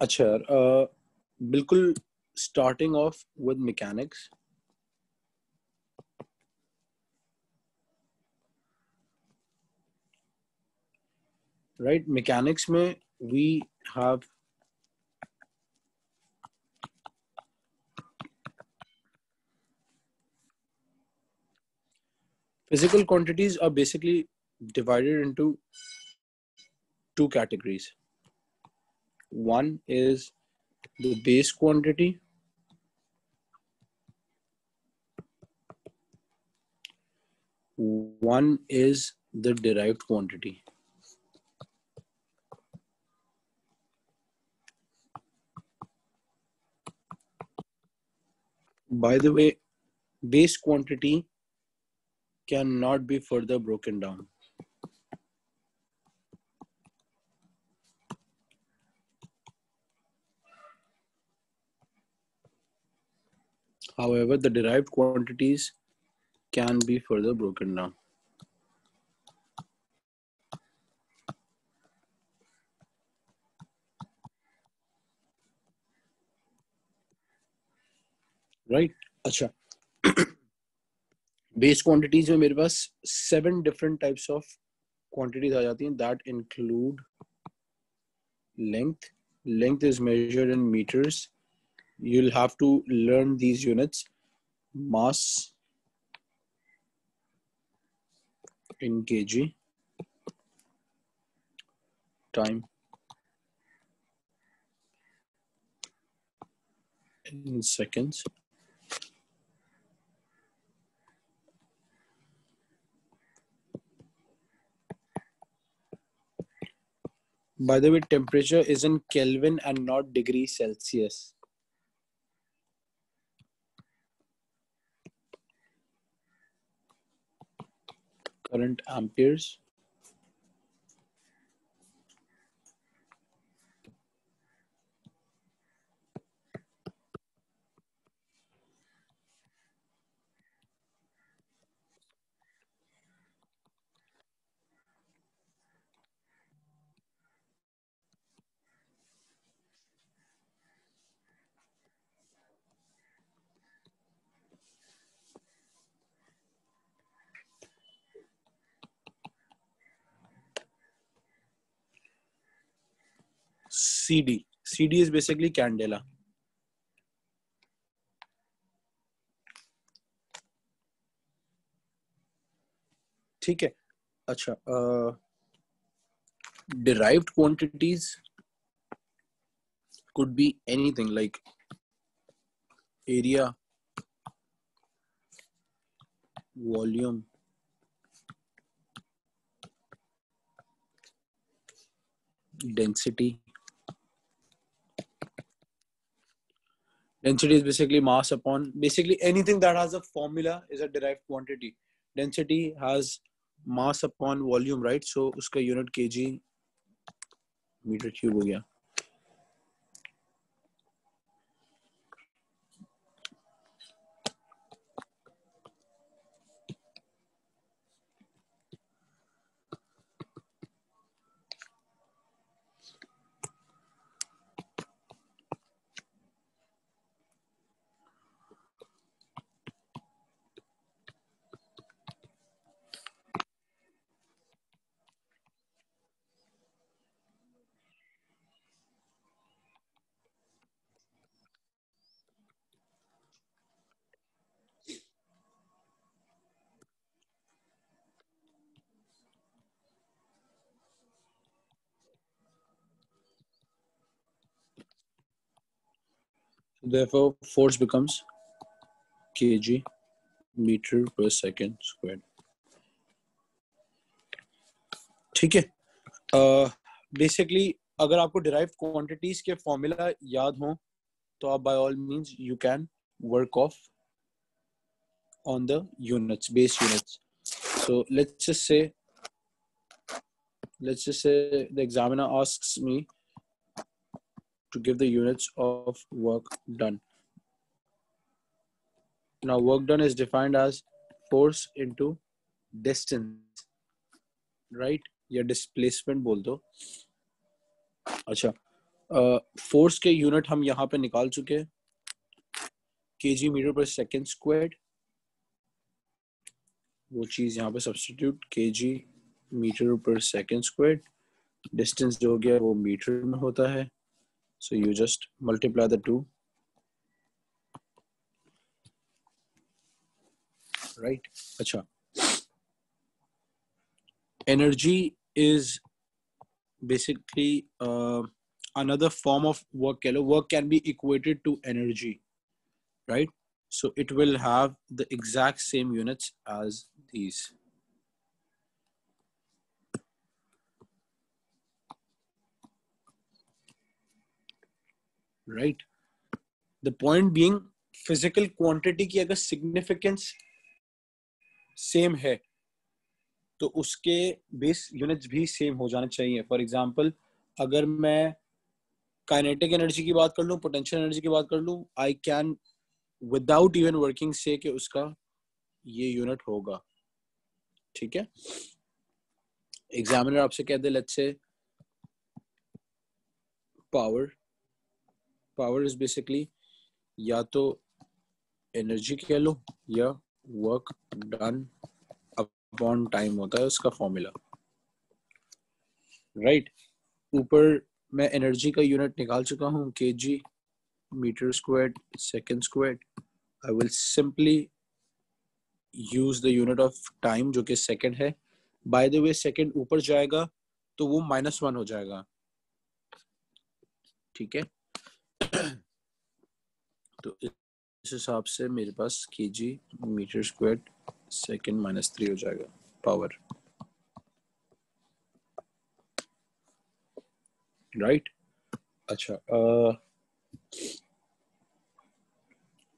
अच्छा यार, बिल्कुल starting off with mechanics. Right, mechanics में we have physical quantities are basically divided into two categories. One is the base quantity. One is the derived quantity. By the way, base quantity cannot be further broken down. However, the derived quantities can be further broken down. Right? अच्छा, base quantities में मेरे पास 7 different types of quantities आ जाती हैं. That include length. Length is measured in meters. You'll have to learn these units. Mass in kg. Time in seconds. By the way, temperature is in Kelvin and not degrees Celsius. Current amperes. CD. CD is basically candela. ठीक है. अच्छा, derived quantities could be anything like area, volume, density. Density is basically mass upon, basically anything that has a formula is a derived quantity. Density has mass upon volume, right? So उसका unit kg meter cube हो गया. Therefore, force becomes kg meter per second squared. ठीक है. Basically अगर आपको derived quantities के formula याद हो तो आप by all means you can work off on the units, base units. So let's just say the examiner asks me to give the units of work done. Now work done is defined as force into distance, right? या displacement बोल दो. अच्छा, force के unit हम यहाँ पे निकाल चुके हैं, kg metre per second square, वो चीज यहाँ पे substitute, kg metre per second square, distance जो हो गया वो मीटर में होता है, so you just multiply the two, right. अच्छा, energy is basically another form of work कह लो, work can be equated to energy, right? So it will have the exact same units as these. Right? The point being, physical quantity की अगर significance same है तो उसके base units भी same हो जाने चाहिए। फॉर एग्जांपल, अगर मैं काइनेटिक एनर्जी की बात कर लूं, पोटेंशियल एनर्जी की बात कर लूं, I can without even working से कि उसका ये यूनिट होगा। ठीक है, एग्जामिनर आपसे कह दे let's say power is basically या तो एनर्जी कह लो या वर्क डन अपॉन टाइम होता है उसका फॉर्मूला, राइट। ऊपर मैं एनर्जी का यूनिट निकाल चुका हूँ, KG metre square second square. I will simply use the unit of time जो कि सेकेंड है। बाय द वे सेकेंड ऊपर जाएगा तो वो -1 हो जाएगा, ठीक है। तो इस हिसाब से मेरे पास केजी मीटर स्क्वायर सेकेंड -3 हो जाएगा पावर, राइट। अच्छा,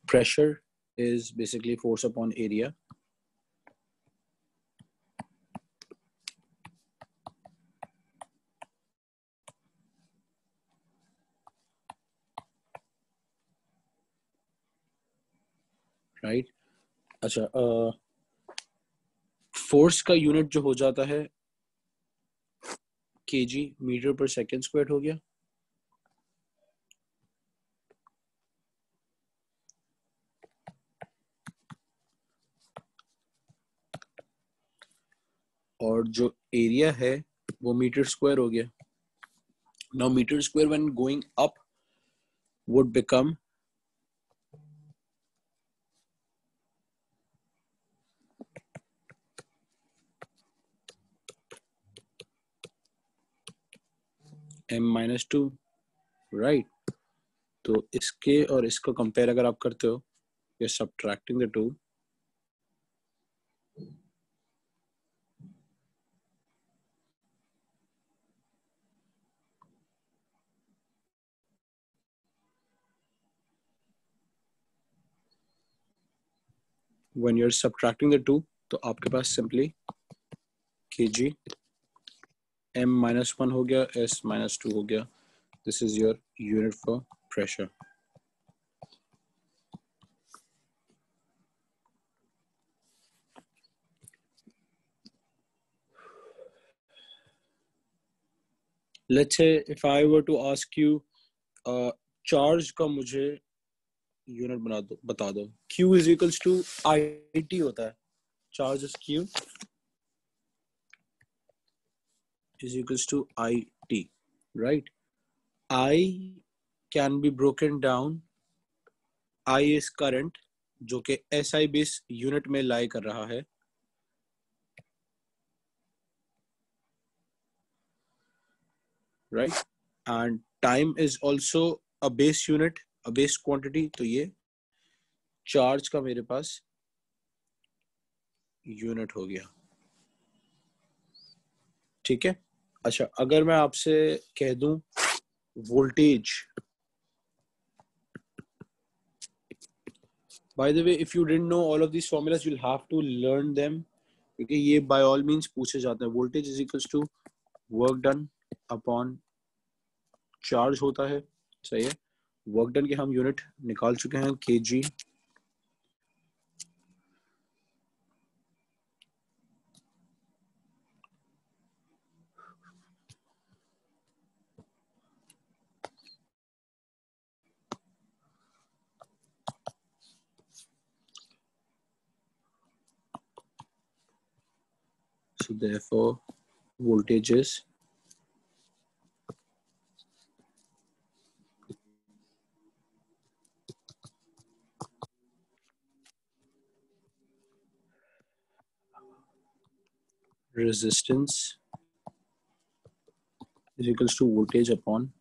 pressure is basically force upon area, right? अच्छा, फोर्स का यूनिट जो हो जाता है KG metre per second square हो गया, और जो एरिया है वो मीटर स्क्वायर हो गया। Now metre square when going up would become m-2, right. तो इसके और इसको कंपेयर अगर आप करते हो, you're subtracting the two, when you're subtracting the two तो आपके पास सिंपली kg m-1 हो गया, s-2 हो गया। This is your unit for pressure. Let's say if I were to ask you charge का मुझे यूनिट बता दो। Q is equals to IT होता है, charge is Q is equals to IT, right? I can be broken down, I is current जो कि SI base unit में लाई कर रहा है, right? And time is also a base unit, a base quantity, तो ये चार्ज का मेरे पास यूनिट हो गया, ठीक है। अच्छा, अगर मैं आपसे कह दूं voltage, by the way if you didn't know all of this formulas you will have to learn them, क्योंकि ये बाय ऑल मींस पूछे जाते हैं। Voltage is equals to work done upon charge होता है, सही है। वर्क डन के हम यूनिट निकाल चुके हैं, KG So therefore voltage is resistance is equals to voltage upon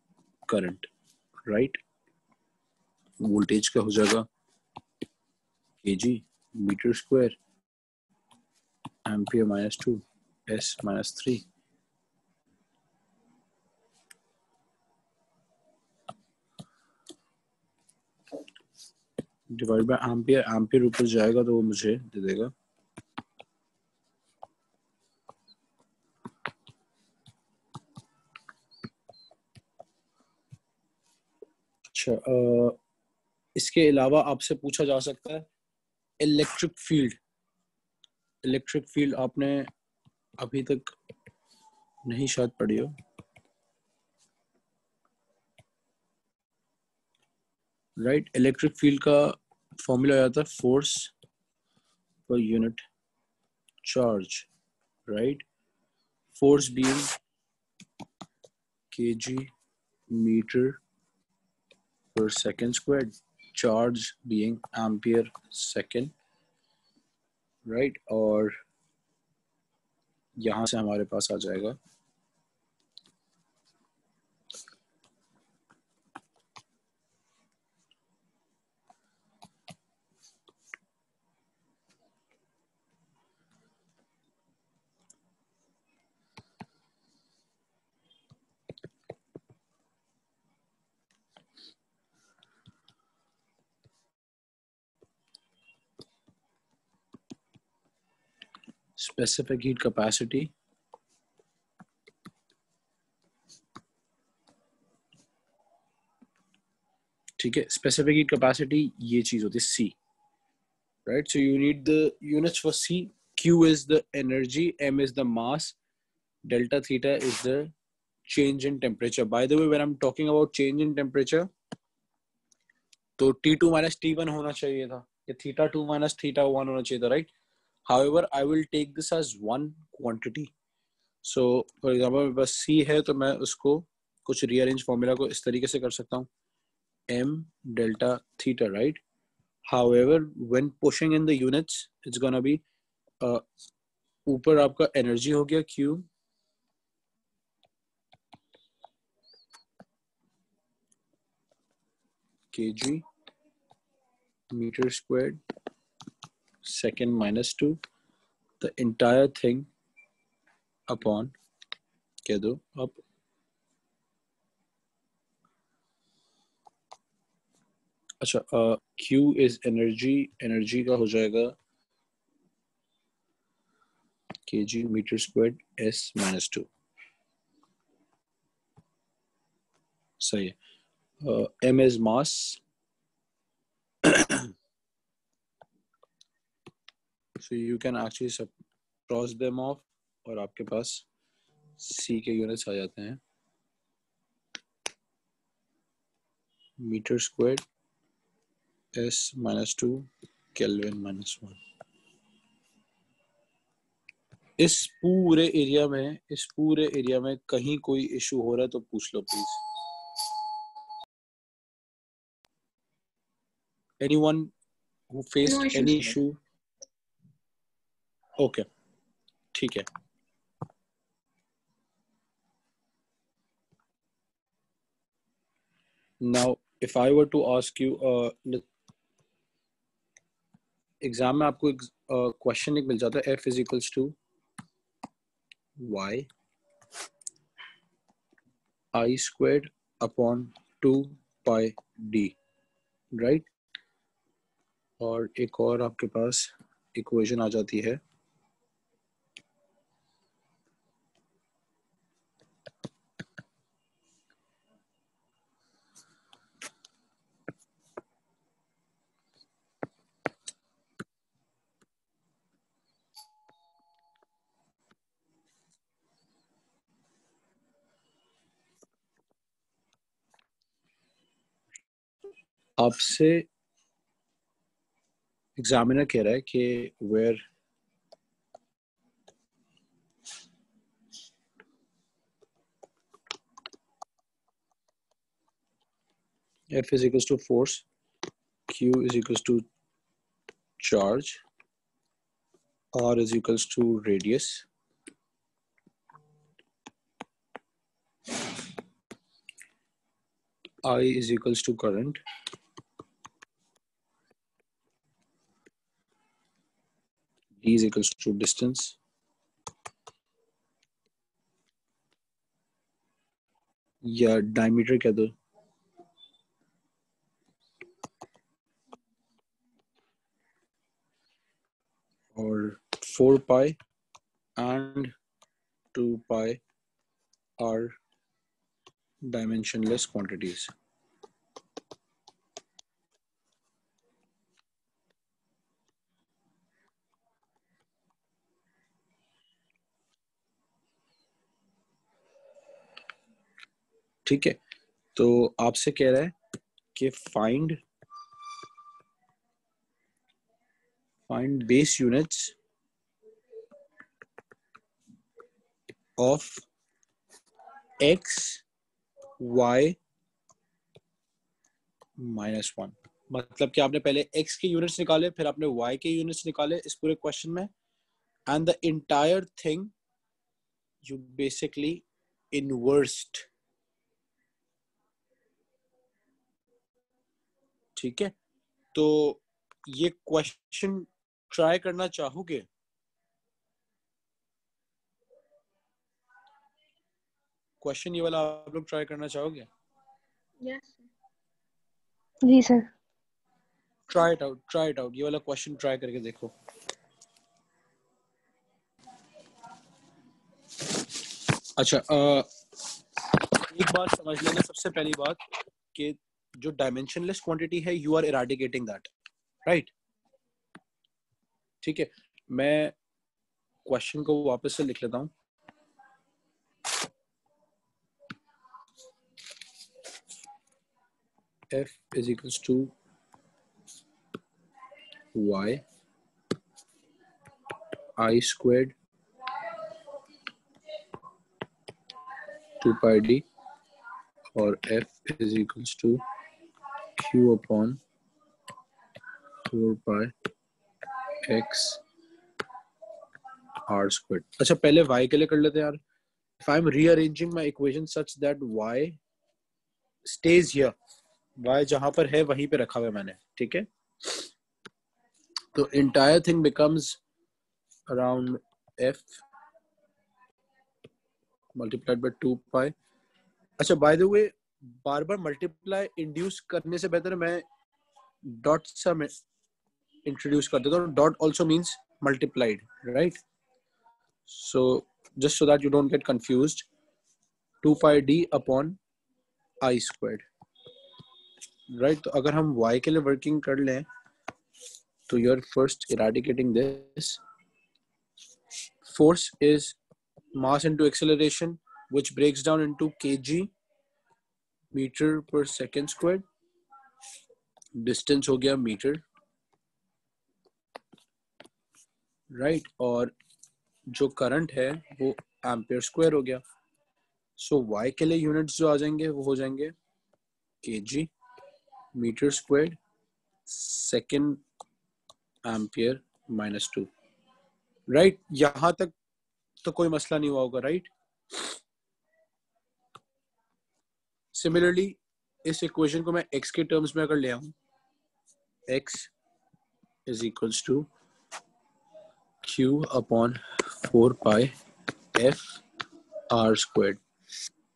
current, right? voltage का हो जाएगा kg meter square ampere minus 2 s minus 3 divide by ampere. Ampere ऊपर जाएगा तो वो मुझे दे देगा अच्छा. इसके अलावा आपसे पूछा जा सकता है इलेक्ट्रिक फील्ड. इलेक्ट्रिक फील्ड आपने अभी तक नहीं शायद पढ़ी हो. राइट. इलेक्ट्रिक फील्ड का फॉर्मूला आता है force per unit charge. Right. Force being kg meter per second squared, charge being ampere second. Right. और यहां से हमारे पास आ जाएगा specific heat capacity ठीक है. स्पेसिफिक हीट कैपेसिटी ये चीज होती है C. Right. So you need the units for C. Q is the energy, M is the mass, delta theta is the change in temperature. By the way, when I'm talking about change in temperature, तो T2 minus T1 होना चाहिए था या θ2 minus θ1 होना चाहिए था. Right. However, I will take this as one quantity. So, for example, मेरे पास C है तो मैं उसको कुछ rearrange formula को इस तरीके से कर सकता हूँ M delta theta, right? However, when pushing in the units, it's gonna be ऊपर आपका energy हो गया Q kg meter squared second minus 2 the entire thing upon कह दो अब अच्छा. Q is energy का हो जाएगा kg meter squared s minus 2. सही है. M is mass. So you can actually cross them off और आपके पास C के यूनिट्स आ जाते हैं metre square S minus 2 kelvin minus 1. इस पूरे एरिया में कहीं कोई इशू हो रहा है तो पूछ लो please. Anyone who faced any issue? Okay, ठीक है. Now, if I were to ask you, exam में आपको क्वेश्चन एक मिल जाता है F is equals to y I squared upon 2 pi d, right. और एक और आपके पास इक्वेशन आ जाती है आपसे. एग्जामिनर कह रहा है कि where F is equals to force, Q is equals to charge, R is equals to radius, I is equals to current, D is equals to distance, या diameter कह दो, और 4 pi and 2 pi are dimensionless quantities. ठीक है, तो आपसे कह रहा है कि find base units of x, y minus 1. मतलब कि आपने पहले x के यूनिट्स निकाले, फिर आपने y के यूनिट्स निकाले इस पूरे क्वेश्चन में, and the entire thing you basically inversed. ठीक है, तो ये क्वेश्चन ट्राई करना चाहोगे? क्वेश्चन ये वाला आप लोग ट्राई करना चाहोगे? Yes ji sir. Try it out, ये वाला क्वेश्चन ट्राई करके देखो. अच्छा, एक बात समझ लेना, सबसे पहली बात कि जो डायमेंशनलेस क्वांटिटी है, you are eradicating that, right? ठीक है, मैं क्वेश्चन को वापस से लिख लेता हूं. F is equals to y I squared 2 pi d, और F is equals to Q upon 4 pi x r squared. अच्छा, पहले y के लिए कर लेते हैं यार. If I'm rearranging my equation such that y stays here, y जहां पर है वहीं पे रखा हुआ है मैंने, ठीक है? तो entire thing becomes around f multiplied by 2 pi. अच्छा, by the way, bar bar multiply induce करने से बेहतर मैं डॉट सम इंट्रोड्यूस कर देता हूँ. Dot also means multiplied, right? So just so that you don't get confused, 2 pi d upon i squared, right? तो अगर हम y के लिए वर्किंग कर लें तो you are first eradicating this. Force is mass into acceleration, which breaks down into kg meter per second squared. Distance हो गया मीटर, राइट? और जो करंट है वो एम्पियर स्क्वायर हो गया. सो y के लिए यूनिट्स जो आ जाएंगे वो हो जाएंगे kg metre square second ampere minus 2, right? यहां तक तो कोई मसला नहीं हुआ होगा, राइट? सिमिलरली इस इक्वेशन को मैं x के टर्म्स में अगर ले आऊं, x is equals to q upon 4 pi f r squared.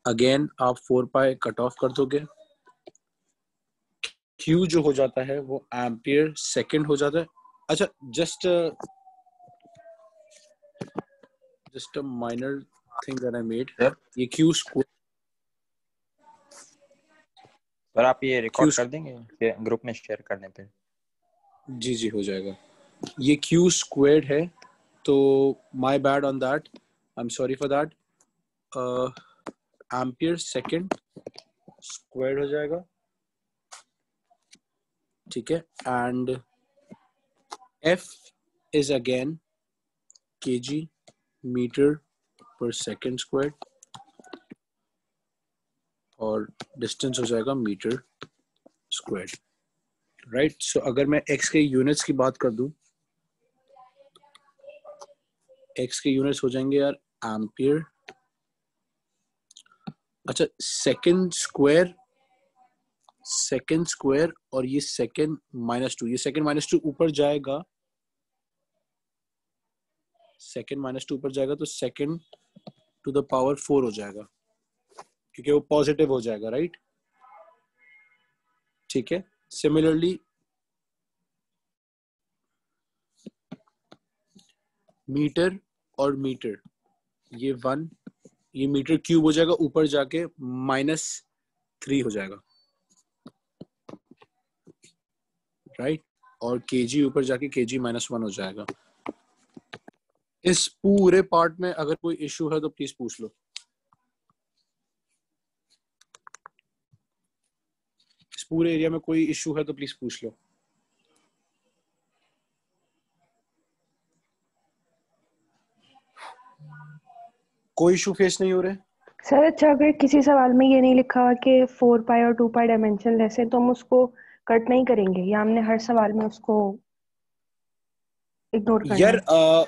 Again आप 4 pi कट ऑफ कर दोगे, q जो हो जाता है वो एम्पियर सेकंड हो जाता है. अच्छा, just a minor thing that I made, ये q स्क्वायर. सर आप ये रिकॉर्ड कर देंगे ग्रुप में शेयर करने पे? जी जी हो जाएगा. ये q स्क्वायर्ड है, तो my bad on that, I am sorry for that. Ampere second square हो जाएगा, ठीक है? And f is again kg metre per second square, और डिस्टेंस हो जाएगा मीटर स्क्वायर, राइट। सो अगर मैं x के यूनिट्स की बात कर दूं, x के यूनिट्स हो जाएंगे यार एम्पियर। अच्छा, सेकंड स्क्वायर और ये सेकंड -2, ये सेकंड -2 ऊपर जाएगा, सेकंड -2 ऊपर जाएगा तो सेकंड टू द पावर 4 हो जाएगा, क्योंकि वो पॉजिटिव हो जाएगा, राइट। ठीक है। सिमिलरली मीटर और मीटर, ये 1, ये मीटर क्यूब हो जाएगा, ऊपर जाके -3 हो जाएगा, राइट। और केजी ऊपर जाके केजी -1 हो जाएगा। इस पूरे पार्ट में अगर कोई इश्यू है तो प्लीज पूछ लो। इस पूरे एरिया में कोई इश्यू है तो प्लीज पूछ लो। कोई इशू फेस नहीं हो रहे? सर अच्छा, अगर किसी सवाल में ये नहीं लिखा हुआ कि 4 पाई और 2 पाई डायमेंशन लेस है तो हम उसको कट नहीं करेंगे, या हमने हर सवाल में उसको इग्नोर करना यार है?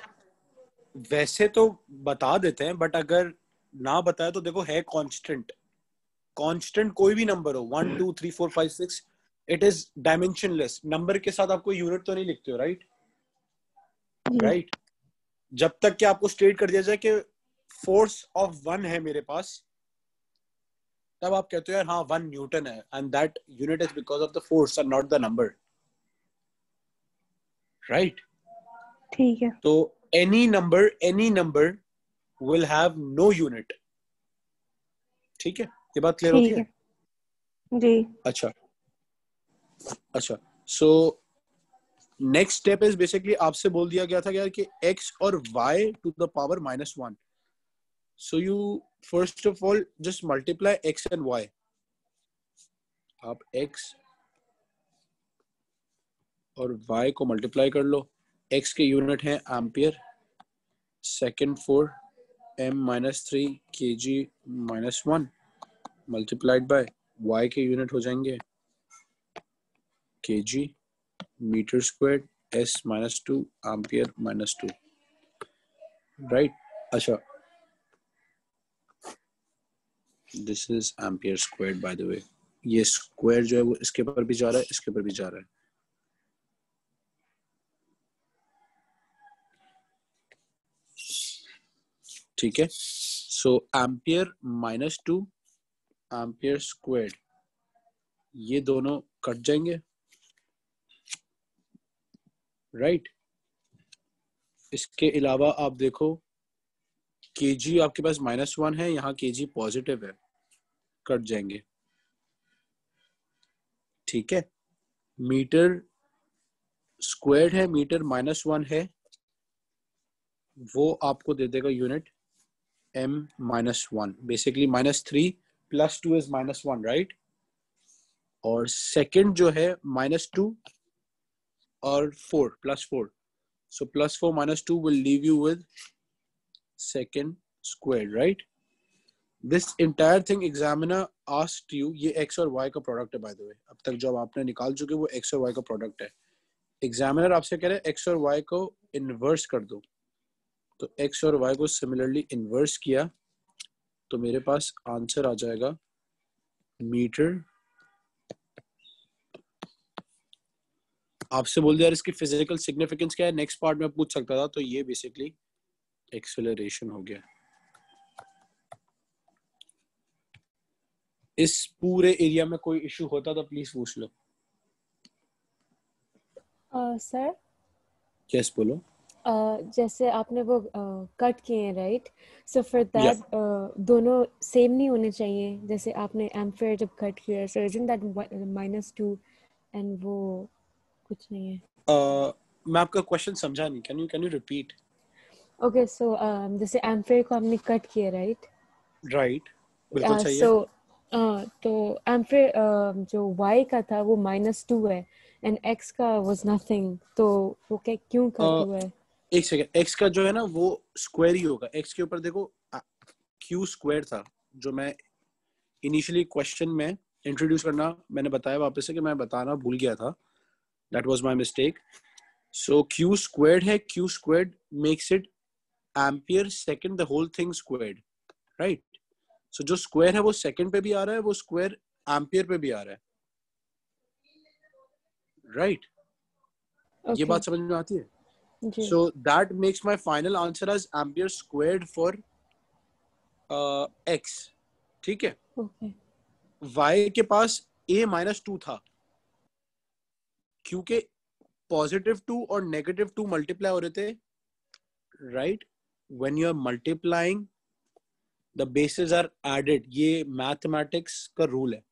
वैसे तो बता देते हैं, बट अगर ना बताए तो देखो है कांस्टेंट कोई भी नंबर हो, 1 2 3 4 5 6, इट इज डायमेंशनलेस। नंबर के साथ आपको यूनिट तो नहीं लिखते हो, राइट। राइट। जब तक कि आपको स्टेट कर दिया जाए कि फोर्स ऑफ 1 है मेरे पास, तब आप कहते हो यार हाँ 1 न्यूटन है, and that unit is because of the force and not the number, right. ठीक है। तो any number will have no unit। ठीक है, ये बात क्लियर होती ठीक है? है जी। अच्छा, so next step is basically आपसे बोल दिया गया था यार कि x और y to the power -1। So you first of all just multiply x and y। आप x और y को मल्टीप्लाई कर लो। x के यूनिट है ampere, second 4 m-3 kg -1 multiplied by y के यूनिट हो जाएंगे kg metre square s-2 ampere -2, right. अच्छा, this is ampere square by the way. ये स्क्वायर जो है वो इसके ऊपर भी जा रहा है, इसके ऊपर भी जा रहा है। ठीक है। सो एम्पियर -2 एम्पियर स्क्वायर, ये दोनों कट जाएंगे, राइट। इसके अलावा आप देखो केजी आपके पास -1 है, यहाँ केजी पॉजिटिव है, कट जाएंगे। ठीक है। मीटर स्क्वायर है, मीटर -1 है, वो आपको दे देगा unit m-1, basically -3 + 2 is -1, right. और सेकंड जो है -2 और 4 +4, so +4 -2 will leave you with second squared, right? This entire thing examiner asked you, ये x और y का प्रोडक्ट है, by the way। अब तक जो आपने निकाल चुके वो x और y का प्रोडक्ट है। एग्जामिनर आपसे कह रहे हैं x और y को इन्वर्स कर दो, तो x और y को सिमिलरली इन्वर्स किया तो मेरे पास आंसर आ जाएगा मीटर। आपसे बोल दिया इसकी फिजिकल सिग्निफिकेंस क्या है, नेक्स्ट पार्ट में पूछ सकता था, तो ये बेसिकली एक्सेलरेशन हो गया। इस पूरे एरिया में कोई इशू होता तो प्लीज पूछ लो। सर यस बोलो। जैसे आपने वो कट किए हैं, राइट। सो फॉर दैट दोनों सेम नहीं होने चाहिए। जैसे आपने एम्पियर जब कट किया, सो इजंट दैट -2 एंड वो कुछ नहीं है। मैं आपका क्वेश्चन समझा नहीं, कैन यू रिपीट? ओके, सो जैसे एम्पियर को हमने कट किया, राइट। राइट, बिल्कुल सही है। सो तो एम्पियर जो y का था वो -2 है एंड x का वाज नथिंग, तो वो क्या क्यों कट हुआ है? एक सेकंड, x का जो है ना वो स्क्वायर ही होगा। x के ऊपर देखो q स्क्वायर था, जो मैं इनिशियली क्वेश्चन में इंट्रोड्यूस करना मैंने बताया वापस से कि मैं बताना भूल गया था, that was my mistake. So Q squared है, Q squared makes it ampere second the whole thing squared, right. So जो स्क्वायर है वो सेकंड पे भी आ रहा है, वो स्क्वायर एम्पियर पे भी आ रहा है, राइट. ये बात समझ में आती है? So that makes my final answer as ampere squared for x. ठीक है. y के पास a minus 2 था क्योंकि पॉजिटिव 2 और नेगेटिव 2 मल्टीप्लाई हो रहे थे, right. When you are multiplying the bases are added. ये मैथमेटिक्स का रूल है.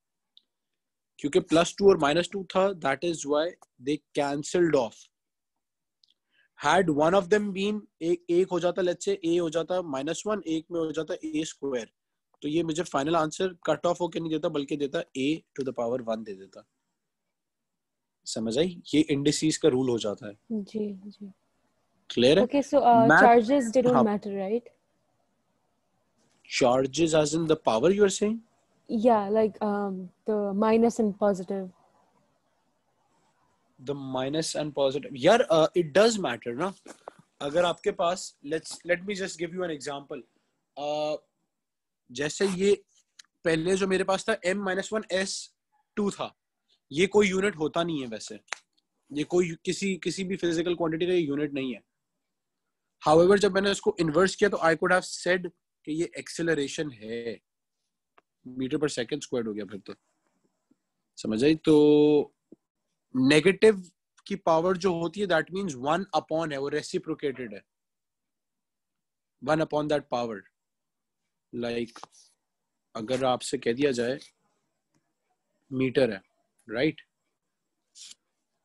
क्योंकि +2 और -2 था, that is why they cancelled off. Had one of them been एक हो जाता, let's say a हो जाता -1, एक में हो जाता a स्क्वायर, तो ये मुझे फाइनल आंसर कट ऑफ होके नहीं देता बल्कि देता a to the power 1 दे देता. समझ आई? ये इंडिसेस का रूल हो जाता है. जी जी. क्लियर है? Okay, so charges they don't matter, right? Charges as in the power you are saying? Yeah, like the minus and positive. The minus and positive, यार it does matter ना. अगर आपके पास let me just give you an example. जैसे ये पहले जो मेरे पास था m-1s2 था, ये कोई यूनिट होता नहीं है वैसे. ये कोई किसी भी फिजिकल क्वांटिटी का यूनिट नहीं है. However, जब मैंने इसको इन्वर्स किया तो I could have said कि ये एक्सेलरेशन है. मीटर पर सेकंड स्क्वायर्ड हो गया फिर तो. समझ आई? तो नेगेटिव की पावर जो होती है दैट मीन्स 1 अपॉन है, वो रेसिप्रोकेटेड है 1 अपॉन दैट पावर. लाइक अगर आपसे कह दिया जाए मीटर है, राइट,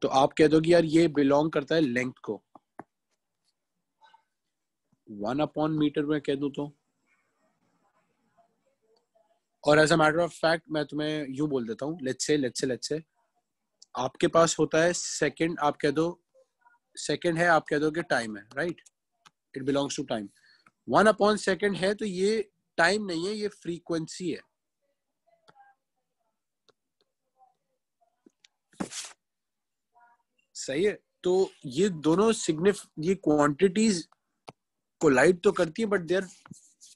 तो आप कह दोगे यार ये बिलोंग करता है लेंथ को. 1 अपॉन मीटर में कह दूं तो, और as a matter of fact मैं तुम्हें यूं बोल देता हूं, लेट्स से आपके पास होता है सेकंड, आप कह दो सेकंड है, आप कह दो कि टाइम है, right. It belongs to time. 1 upon second है तो ये टाइम नहीं है, ये फ्रीक्वेंसी है. सही है? तो ये दोनों ये क्वांटिटीज कोलाइड तो करती है but they are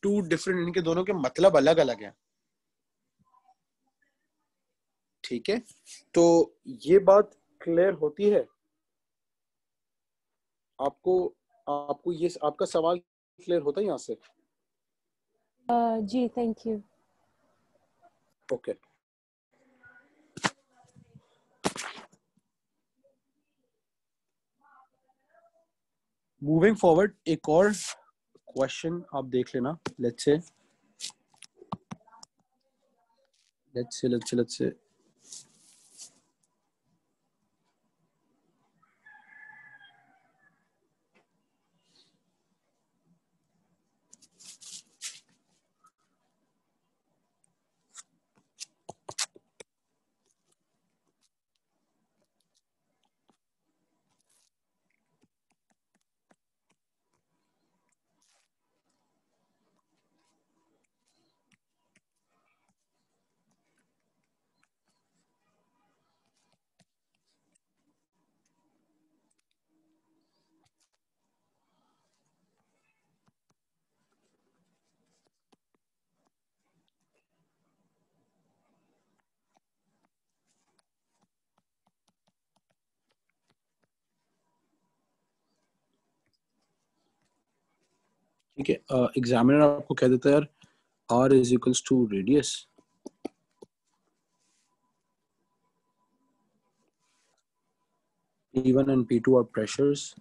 two different. इनके दोनों के मतलब अलग अलग हैं. ठीक है, तो ये बात क्लियर होती है आपको ये आपका सवाल क्लियर होता है यहाँ से? जी, thank you. Okay. Moving forward, एक और क्वेश्चन आप देख लेना. लेट्स से ठीक है, एग्जामिनर आपको कह देता है यार R is equals to radius. P1 and P2 are pressures.